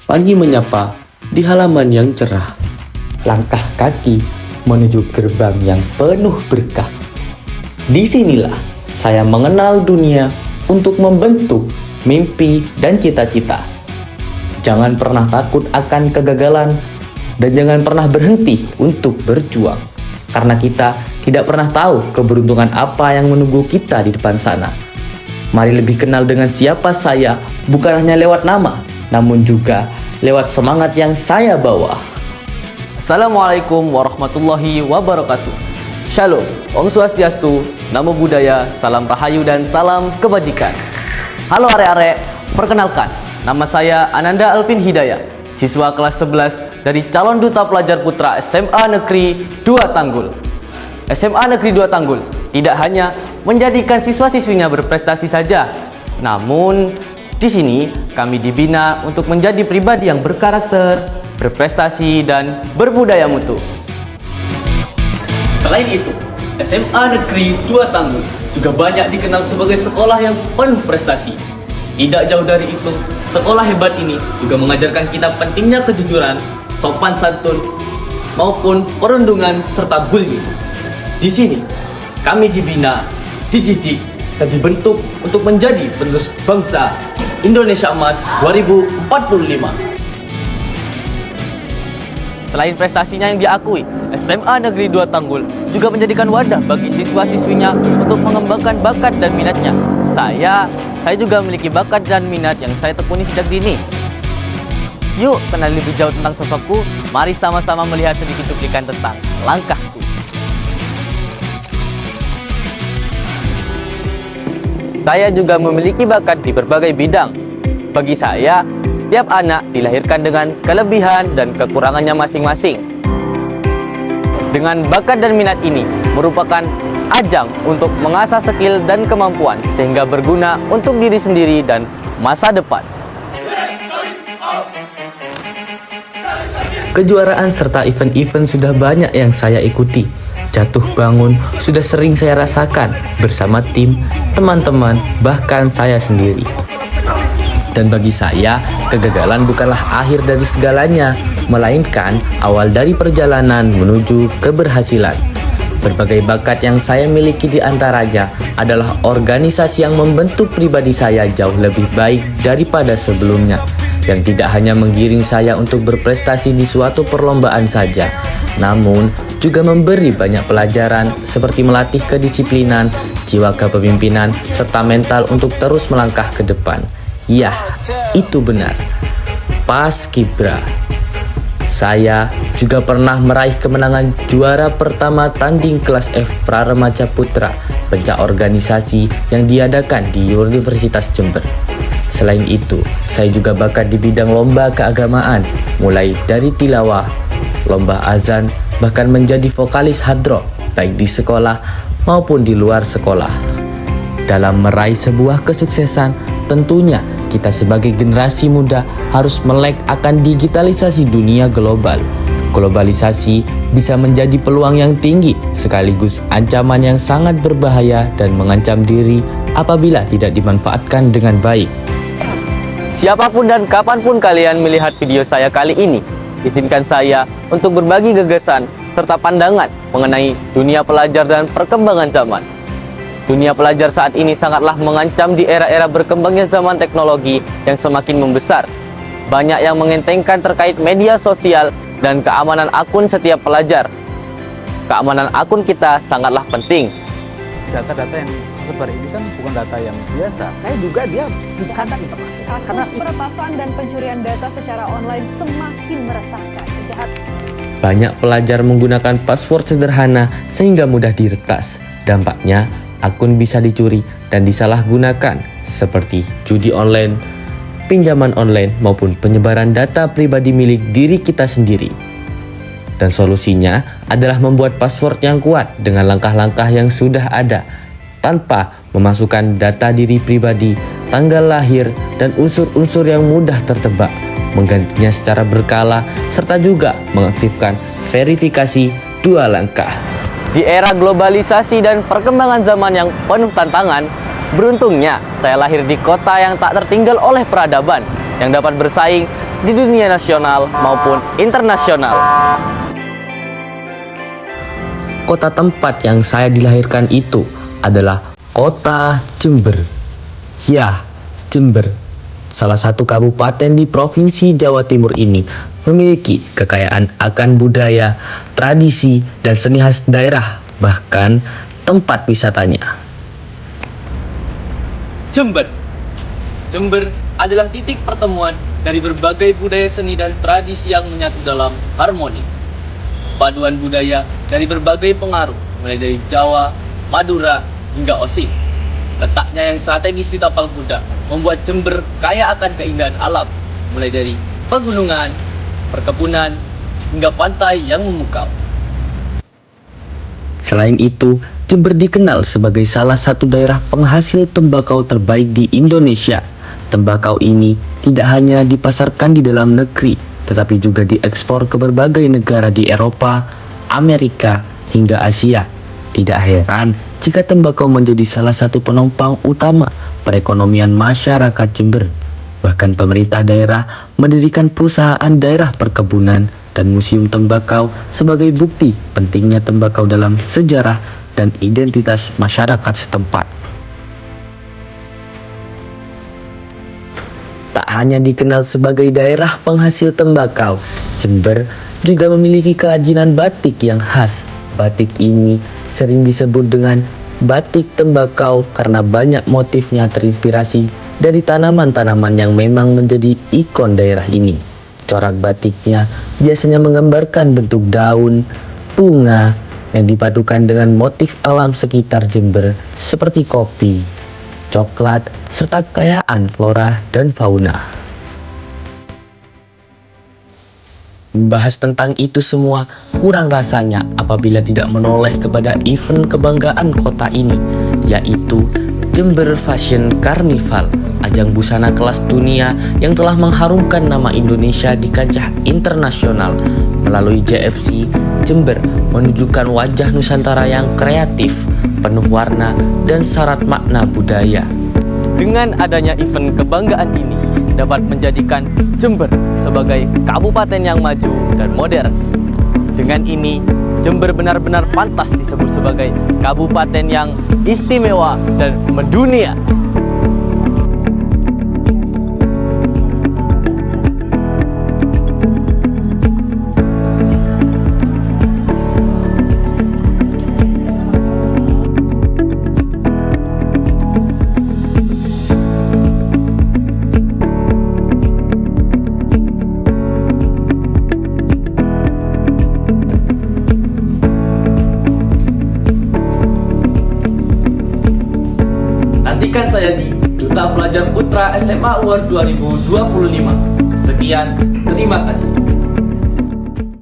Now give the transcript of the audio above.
Pagi menyapa di halaman yang cerah. Langkah kaki menuju gerbang yang penuh berkah. Disinilah saya mengenal dunia untuk membentuk mimpi dan cita-cita. Jangan pernah takut akan kegagalan dan jangan pernah berhenti untuk berjuang. Karena kita tidak pernah tahu keberuntungan apa yang menunggu kita di depan sana. Mari lebih kenal dengan siapa saya, bukan hanya lewat nama, namun juga lewat semangat yang saya bawa. Assalamualaikum warahmatullahi wabarakatuh. Shalom, Om Swastiastu, Namo Buddhaya, Salam Rahayu dan Salam Kebajikan. Halo arek-arek, perkenalkan, nama saya Ananda Alvin Hidayah, siswa kelas 11 dari calon duta pelajar putra SMA Negeri 2 Tanggul. SMA Negeri 2 Tanggul tidak hanya menjadikan siswa-siswinya berprestasi saja, namun di sini kami dibina untuk menjadi pribadi yang berkarakter, berprestasi, dan berbudaya mutu. Selain itu, SMA Negeri 2 Tanggul juga banyak dikenal sebagai sekolah yang penuh prestasi. Tidak jauh dari itu, sekolah hebat ini juga mengajarkan kita pentingnya kejujuran, sopan santun, maupun perundungan serta bullying. Di sini, kami dibina, dididik, dan dibentuk untuk menjadi penerus bangsa Indonesia Emas 2045. Selain prestasinya yang diakui, SMA Negeri 2 Tanggul juga menjadikan wadah bagi siswa-siswinya untuk mengembangkan bakat dan minatnya. Saya juga memiliki bakat dan minat yang saya tekuni sejak dini. Yuk kenal lebih jauh tentang sosokku, mari sama-sama melihat sedikit cuplikan tentang langkahku. Saya juga memiliki bakat di berbagai bidang. Bagi saya, setiap anak dilahirkan dengan kelebihan dan kekurangannya masing-masing. Dengan bakat dan minat ini merupakan ajang untuk mengasah skill dan kemampuan sehingga berguna untuk diri sendiri dan masa depan. Kejuaraan serta event-event sudah banyak yang saya ikuti. Jatuh bangun sudah sering saya rasakan bersama tim, teman-teman, bahkan saya sendiri. Dan bagi saya, kegagalan bukanlah akhir dari segalanya, melainkan awal dari perjalanan menuju keberhasilan. Berbagai bakat yang saya miliki di antaranya adalah organisasi yang membentuk pribadi saya jauh lebih baik daripada sebelumnya, yang tidak hanya menggiring saya untuk berprestasi di suatu perlombaan saja, namun juga memberi banyak pelajaran seperti melatih kedisiplinan, jiwa kepemimpinan, serta mental untuk terus melangkah ke depan. Yah, itu benar. Paskibra. Saya juga pernah meraih kemenangan juara pertama tanding kelas F Praremaja Putra, pencak organisasi yang diadakan di Universitas Jember. Selain itu, saya juga bakat di bidang lomba keagamaan, mulai dari tilawah, lomba azan, bahkan menjadi vokalis hadroh, baik di sekolah maupun di luar sekolah. Dalam meraih sebuah kesuksesan, tentunya kita sebagai generasi muda harus melek akan digitalisasi dunia global. Globalisasi bisa menjadi peluang yang tinggi sekaligus ancaman yang sangat berbahaya dan mengancam diri apabila tidak dimanfaatkan dengan baik. Siapapun dan kapanpun kalian melihat video saya kali ini, izinkan saya untuk berbagi gagasan serta pandangan mengenai dunia pelajar dan perkembangan zaman. Dunia pelajar saat ini sangatlah mengancam di era-era berkembangnya zaman teknologi yang semakin membesar. Banyak yang mengentengkan terkait media sosial dan keamanan akun setiap pelajar. Keamanan akun kita sangatlah penting. Data-data yang tersebar ini kan bukan data yang biasa. Saya juga dia bukan Kasus peretasan dan pencurian data secara online semakin meresahkan. Penjahat Banyak pelajar menggunakan password sederhana sehingga mudah diretas. Dampaknya, akun bisa dicuri dan disalahgunakan seperti judi online, pinjaman online, maupun penyebaran data pribadi milik diri kita sendiri. Dan solusinya adalah membuat password yang kuat dengan langkah-langkah yang sudah ada, tanpa memasukkan data diri pribadi, tanggal lahir, dan unsur-unsur yang mudah tertebak, menggantinya secara berkala, serta juga mengaktifkan verifikasi 2 langkah. Di era globalisasi dan perkembangan zaman yang penuh tantangan, beruntungnya saya lahir di kota yang tak tertinggal oleh peradaban, yang dapat bersaing di dunia nasional maupun internasional. Kota tempat yang saya dilahirkan itu adalah kota Jember. Ya, Jember, salah satu kabupaten di Provinsi Jawa Timur ini memiliki kekayaan akan budaya, tradisi, dan seni khas daerah, bahkan tempat wisatanya. Jember. Jember adalah titik pertemuan dari berbagai budaya seni dan tradisi yang menyatu dalam harmoni. Paduan budaya dari berbagai pengaruh, mulai dari Jawa, Madura, hingga Osing. Letaknya yang strategis di tapal kuda membuat Jember kaya akan keindahan alam, mulai dari pegunungan, perkebunan, hingga pantai yang memukau. Selain itu, Jember dikenal sebagai salah satu daerah penghasil tembakau terbaik di Indonesia. Tembakau ini tidak hanya dipasarkan di dalam negeri, tetapi juga diekspor ke berbagai negara di Eropa, Amerika, hingga Asia. Tidak heran jika tembakau menjadi salah satu penopang utama perekonomian masyarakat Jember. Bahkan pemerintah daerah mendirikan perusahaan daerah perkebunan dan museum tembakau sebagai bukti pentingnya tembakau dalam sejarah dan identitas masyarakat setempat. Tak hanya dikenal sebagai daerah penghasil tembakau, Jember juga memiliki kerajinan batik yang khas. Batik ini sering disebut dengan batik tembakau karena banyak motifnya terinspirasi dari tanaman-tanaman yang memang menjadi ikon daerah ini. Corak batiknya biasanya menggambarkan bentuk daun, bunga, yang dipadukan dengan motif alam sekitar Jember seperti kopi, coklat, serta kekayaan flora dan fauna. Membahas tentang itu semua kurang rasanya apabila tidak menoleh kepada event kebanggaan kota ini, yaitu Jember Fashion Carnival, ajang busana kelas dunia yang telah mengharumkan nama Indonesia di kancah internasional. Melalui JFC, Jember menunjukkan wajah Nusantara yang kreatif, penuh warna, dan syarat makna budaya. Dengan adanya event kebanggaan ini dapat menjadikan Jember sebagai kabupaten yang maju dan modern. Dengan ini, Jember benar-benar pantas disebut sebagai kabupaten yang istimewa dan mendunia. Nantikan saya di Duta Pelajar Putra SMA Award 2025. Sekian, terima kasih.